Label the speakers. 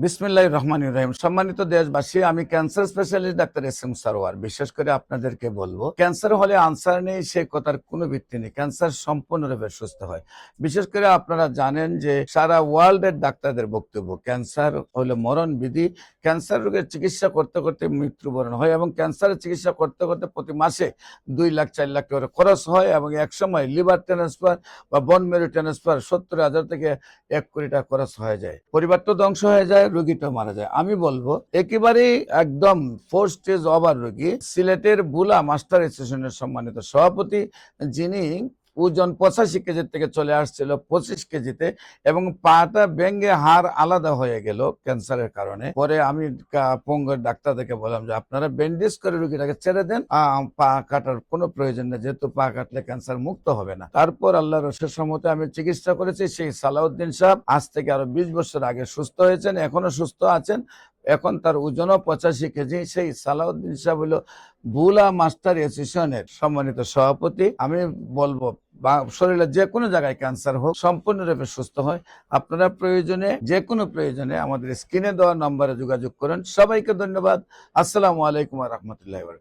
Speaker 1: বিসমিল্লাহির রহমানির রহিম। সম্মানিত দেশবাসী, আমি cancer specialist doctor S M Sarwar. বিশেষ করে আপনাদেরকে বলবো, ক্যান্সার হলে আনসার নেই সে কথার কোনো ভিত্তি নেই। ক্যান্সার সম্পূর্ণরূপে সুস্থ হয়। বিশেষ করে আপনারা জানেন যে সারা ওয়ার্ল্ডের ডাক্তারদের বক্তব্য ক্যান্সার হলো মরণ বিধি। ক্যান্সার রোগের চিকিৎসা করতে করতে মৃত্যুবরণ হয় এবং ক্যান্সারের চিকিৎসা করতে করতে প্রতি মাসে 2 লাখ 4 লাখ করে খরচ হয় এবং একসময় লিভার ট্রান্সফার বা বোন ম্যারো ট্রান্সফার 70,000 থেকে 1 কোটি টাকা খরচ হয়ে যায়। পরিবার তো ধ্বংস হয়ে যায়, রোগীটা মারা যায়। আমি বলবো একেবারেই একদম 4 স্টেজ ওভার রোগী সিলেটের বুলা মাস্টার অ্যাসোসিয়েশনের সম্মানিত সভাপতি, যিনি ওজন 85 কেজি থেকে চলে আসছিল 25 কেজিতে এবং পাটা ভেঙে হাড় আলাদা হয়ে গেল ক্যান্সারের কারণে। পরে আমি পঙ্গুর ডাক্তারদেরকে বললাম যে আপনারা ব্যান্ডেজ করে রোগীটাকে ছেড়ে দেন, পা কাটার কোনো প্রয়োজন নেই, যেহেতু পা কাটলে ক্যান্সার মুক্ত হবে না। তারপর আল্লাহর রসের সম্মতে আমি চিকিৎসা করেছি। সেই সালাউদ্দিন সাহেব আজ থেকে আরো 20 বছর আগে সুস্থ হয়েছেন, এখনো সুস্থ আছেন। এখন তার ওজনও 85 কেজি। সেই সালাউদ্দিন সাহেব হলো বুলা মাস্টার অ্যাসোসিয়েশনের সম্মানিত সভাপতি। আমি বলবো শরীরে যে কোনো জায়গায় ক্যান্সার হোক সম্পূর্ণরূপে সুস্থ হয়। আপনারা প্রয়োজনে যে কোনো প্রয়োজনে আমাদের স্ক্রিনে দেওয়া নম্বরে যোগাযোগ করেন। সবাইকে ধন্যবাদ। আসসালামু আলাইকুম ওয়া রাহমাতুল্লাহি ওয়া বারাকাতুহু।